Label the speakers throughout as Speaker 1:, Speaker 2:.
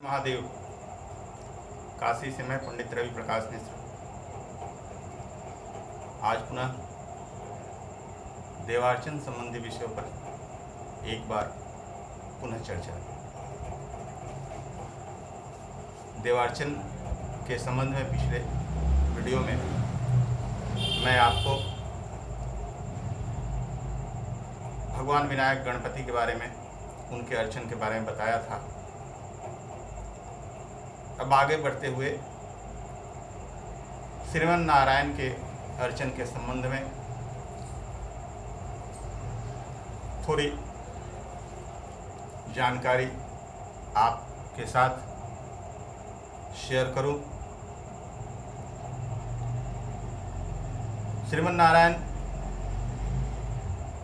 Speaker 1: महादेव। काशी से मैं पंडित रवि प्रकाश मिश्र आज पुनः देवार्चन संबंधी विषयों पर एक बार पुनः चर्चा। देवार्चन के संबंध में पिछले वीडियो में मैं आपको भगवान विनायक गणपति के बारे में, उनके अर्चन के बारे में बताया था। अब आगे बढ़ते हुए श्रीमन नारायण के अर्चन के संबंध में थोड़ी जानकारी आपके साथ शेयर करूं। श्रीमन नारायण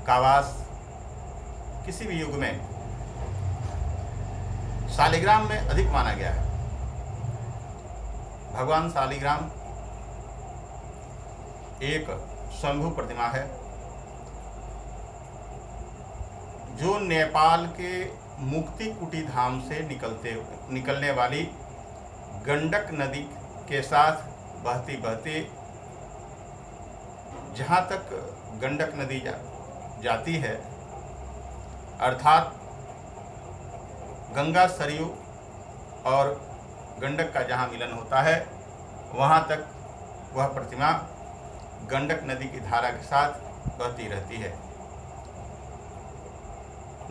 Speaker 1: का वास किसी भी युग में शालिग्राम में अधिक माना गया है। भगवान शालिग्राम एक स्वयंभू प्रतिमा है जो नेपाल के मुक्तिकुटी धाम से निकलने वाली गंडक नदी के साथ बहती बहती जहाँ तक गंडक नदी जाती है, अर्थात गंगा सरयू और गंडक का जहाँ मिलन होता है, वहाँ तक वह प्रतिमा गंडक नदी की धारा के साथ बहती रहती है।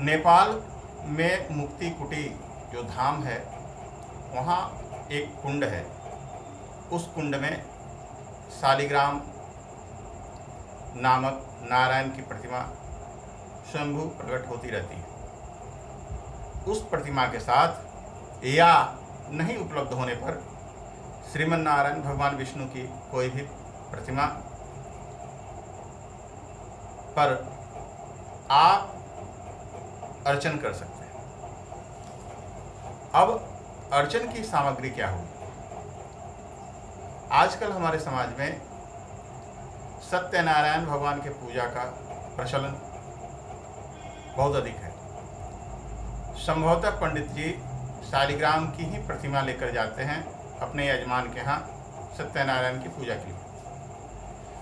Speaker 1: नेपाल में मुक्तिकुटी जो धाम है, वहाँ एक कुंड है। उस कुंड में शालिग्राम नामक नारायण की प्रतिमा स्वयंभू प्रकट होती रहती है। उस प्रतिमा के साथ या नहीं उपलब्ध होने पर श्रीमन नारायण भगवान विष्णु की कोई भी प्रतिमा पर आप अर्चन कर सकते हैं। अब अर्चन की सामग्री क्या होगी? आजकल हमारे समाज में सत्यनारायण भगवान के पूजा का प्रचलन बहुत अधिक है। संभवतः पंडित जी शालिग्राम की ही प्रतिमा लेकर जाते हैं अपने यजमान के यहाँ सत्यनारायण की पूजा के लिए।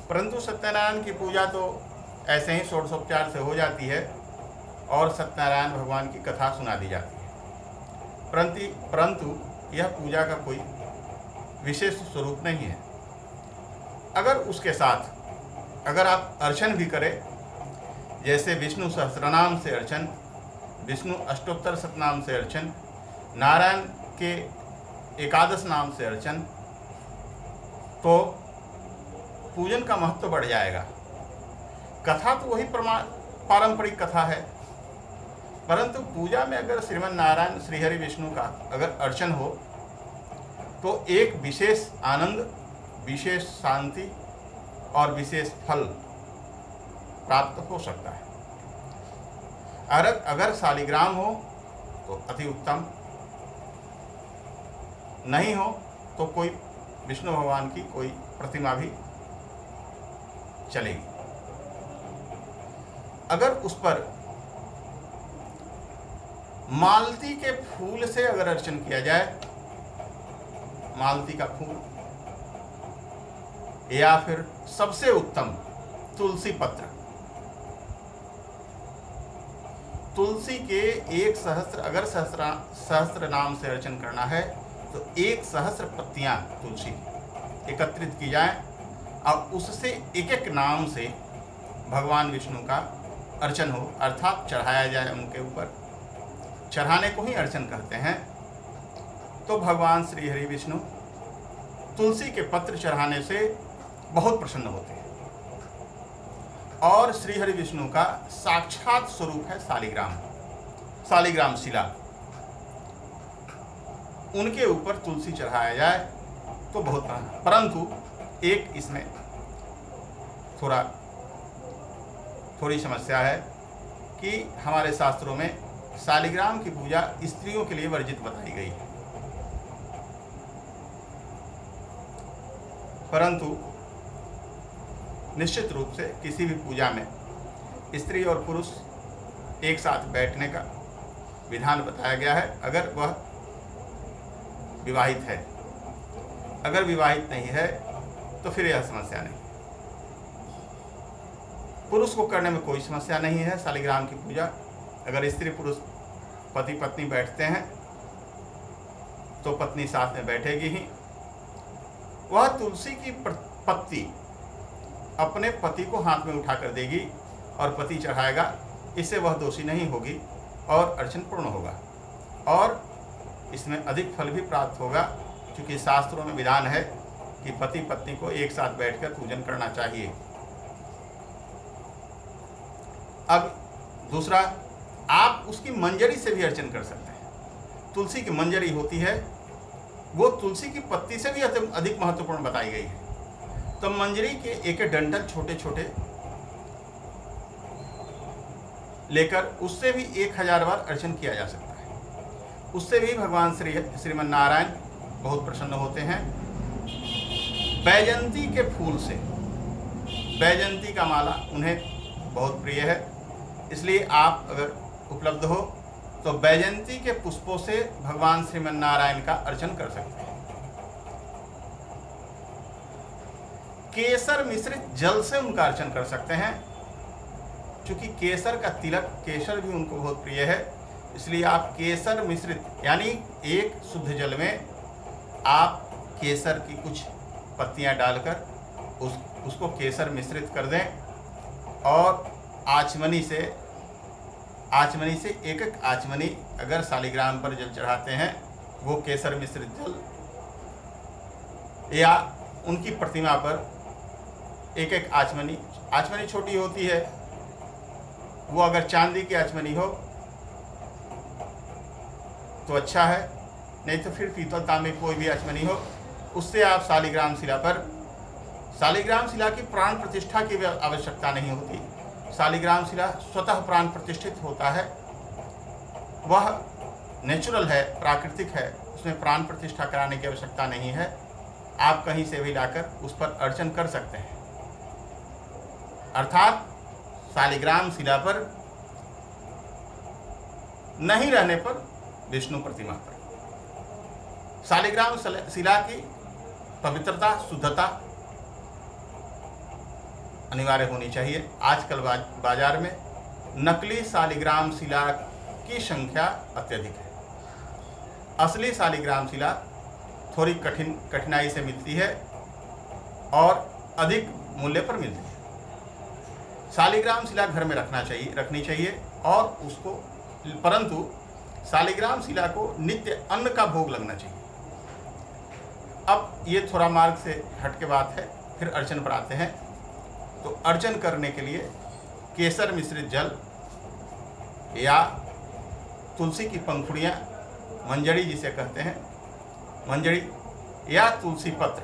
Speaker 1: परंतु सत्यनारायण की पूजा तो ऐसे ही षोडशोपचार से हो जाती है और सत्यनारायण भगवान की कथा सुना दी जाती है, परंतु यह पूजा का कोई विशेष स्वरूप नहीं है। अगर उसके साथ अगर आप अर्चन भी करें, जैसे विष्णु सहस्रनाम से अर्चन, विष्णु अष्टोत्तर शतनाम से अर्चन, नारायण के एकादश नाम से अर्चन, तो पूजन का महत्व बढ़ जाएगा। कथा तो वही पारंपरिक कथा है, परंतु पूजा में अगर श्रीमन नारायण श्रीहरि विष्णु का अगर अर्चन हो तो एक विशेष आनंद, विशेष शांति और विशेष फल प्राप्त हो सकता है। अगर शालिग्राम हो तो अति उत्तम, नहीं हो तो कोई विष्णु भगवान की कोई प्रतिमा भी चलेगी। अगर उस पर मालती के फूल से अगर अर्चन किया जाए, मालती का फूल, या फिर सबसे उत्तम तुलसी पत्र, तुलसी के 1 सहस्त्र, अगर सहस्त्र नाम से अर्चन करना है तो 1 सहस्त्र पत्तियां तुलसी एकत्रित की जाए और उससे एक एक नाम से भगवान विष्णु का अर्चन हो, अर्थात चढ़ाया जाए उनके ऊपर। चढ़ाने को ही अर्चन कहते हैं। तो भगवान श्री हरि विष्णु तुलसी के पत्र चढ़ाने से बहुत प्रसन्न होते हैं और श्री हरि विष्णु का साक्षात स्वरूप है शालिग्राम शिला। उनके ऊपर तुलसी चढ़ाया जाए तो बहुत, परंतु एक इसमें थोड़ी समस्या है कि हमारे शास्त्रों में शालिग्राम की पूजा स्त्रियों के लिए वर्जित बताई गई है। परंतु निश्चित रूप से किसी भी पूजा में स्त्री और पुरुष एक साथ बैठने का विधान बताया गया है। अगर वह विवाहित है। अगर विवाहित नहीं है तो फिर यह समस्या नहीं। पुरुष को करने में कोई समस्या नहीं है शालिग्राम की पूजा। अगर स्त्री पुरुष पति पत्नी बैठते हैं तो पत्नी साथ में बैठेगी ही। वह तुलसी की पत्ती अपने पति को हाथ में उठा कर देगी और पति चढ़ाएगा। इससे वह दोषी नहीं होगी और अर्चन पूर्ण होगा और इसमें अधिक फल भी प्राप्त होगा, क्योंकि शास्त्रों में विधान है कि पति पत्नी को एक साथ बैठकर पूजन करना चाहिए। अब दूसरा, आप उसकी मंजरी से भी अर्चन कर सकते हैं। तुलसी की मंजरी होती है, वो तुलसी की पत्ती से भी अधिक महत्वपूर्ण बताई गई है। तो मंजरी के एक डंठल छोटे छोटे लेकर उससे भी 1000 बार अर्चन किया जा सकता है। उससे भी भगवान श्रीमन नारायण बहुत प्रसन्न होते हैं। बैजंती के फूल से, बैजंती का माला उन्हें बहुत प्रिय है, इसलिए आप अगर उपलब्ध हो तो बैजंती के पुष्पों से भगवान श्रीमन नारायण का अर्चन कर सकते हैं। केसर मिश्रित जल से उनका अर्चन कर सकते हैं, क्योंकि केसर का तिलक, केसर भी उनको बहुत प्रिय है, इसलिए आप केसर मिश्रित यानी एक शुद्ध जल में आप केसर की कुछ पत्तियां डालकर उसको केसर मिश्रित कर दें और आचमनी से एक एक आचमनी अगर शालिग्राम पर जल चढ़ाते हैं, वो केसर मिश्रित जल या उनकी प्रतिमा पर एक एक आचमनी छोटी होती है, वो अगर चांदी की आचमनी हो तो अच्छा है, नहीं तो फिर पीतल तांबे कोई भी आचमनी हो, उससे आप शालिग्राम शिला पर, शालिग्राम शिला की प्राण प्रतिष्ठा की आवश्यकता नहीं होती। शालिग्राम शिला स्वतः प्राण प्रतिष्ठित होता है, वह नेचुरल है, प्राकृतिक है, उसमें प्राण प्रतिष्ठा कराने की आवश्यकता नहीं है। आप कहीं से भी लाकर उस पर अर्चन कर सकते हैं। अर्थात शालिग्राम शिला पर नहीं रहने पर विष्णु प्रतिमा पर। शालिग्राम शिला की पवित्रता, शुद्धता अनिवार्य होनी चाहिए। आजकल बाजार में नकली शालिग्राम शिला की संख्या अत्यधिक है। असली शालिग्राम शिला थोड़ी कठिनाई से मिलती है और अधिक मूल्य पर मिलती है। शालिग्राम शिला घर में रखनी चाहिए और उसको, परंतु शालिग्राम शिला को नित्य अन्न का भोग लगना चाहिए। अब ये थोड़ा मार्ग से हट के बात है, फिर अर्चन पर आते हैं। तो अर्चन करने के लिए केसर मिश्रित जल या तुलसी की पंखुड़ियाँ, मंजरी जिसे कहते हैं, मंजरी या तुलसी पत्र,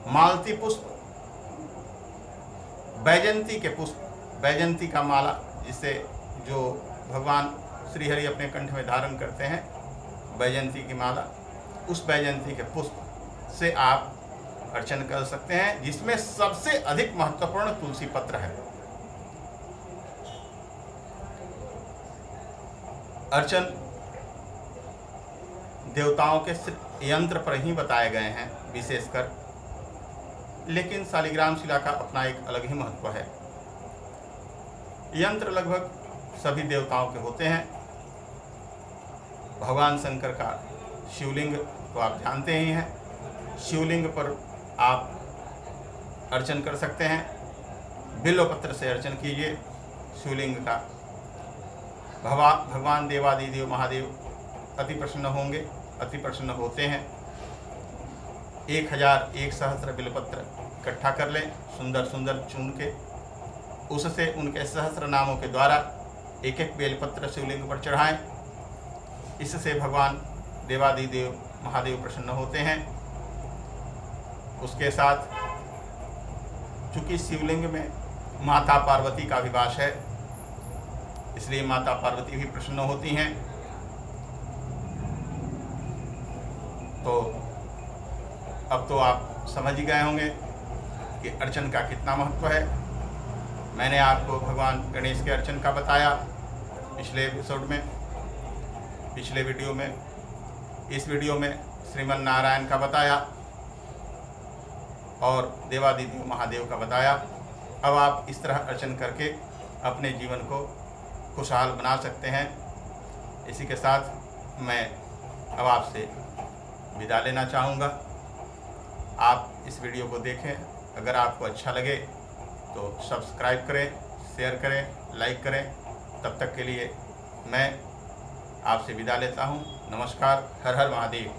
Speaker 1: मालती पुष्प, बैजंती के पुष्प, बैजंती का माला जिसे जो भगवान श्रीहरि अपने कंठ में धारण करते हैं, बैजंती की माला, उस बैजंती के पुष्प से आप अर्चन कर सकते हैं, जिसमें सबसे अधिक महत्वपूर्ण तुलसी पत्र है। अर्चन देवताओं के यंत्र पर ही बताए गए हैं विशेषकर, लेकिन शालिग्राम शिला का अपना एक अलग ही महत्व है। यंत्र लगभग सभी देवताओं के होते हैं। भगवान शंकर का शिवलिंग तो आप जानते ही हैं, शिवलिंग पर आप अर्चन कर सकते हैं। बिल्वपत्र से अर्चन कीजिए शिवलिंग का। भगवान देवादिदेव महादेव अति प्रसन्न होंगे, अति प्रसन्न होते हैं। 1001 सहस्त्र बिल्वपत्र इकट्ठा कर लें, सुंदर सुंदर चुन के, उससे उनके सहस्त्र नामों के द्वारा एक एक बेलपत्र शिवलिंग पर चढ़ाएं। इससे भगवान देवादिदेव महादेव प्रसन्न होते हैं। उसके साथ चूँकि शिवलिंग में माता पार्वती का विवास है, इसलिए माता पार्वती भी प्रसन्न होती हैं। तो अब तो आप समझ ही गए होंगे कि अर्चन का कितना महत्व है। मैंने आपको भगवान गणेश के अर्चन का बताया पिछले एपिसोड में, पिछले वीडियो में। इस वीडियो में श्रीमन नारायण का बताया और देवादिदेव महादेव का बताया। अब आप इस तरह अर्चन करके अपने जीवन को खुशहाल बना सकते हैं। इसी के साथ मैं अब आपसे विदा लेना चाहूँगा। आप इस वीडियो को देखें, अगर आपको अच्छा लगे तो सब्सक्राइब करें, शेयर करें, लाइक करें। तब तक के लिए मैं आपसे विदा लेता हूँ। नमस्कार। हर हर महादेव।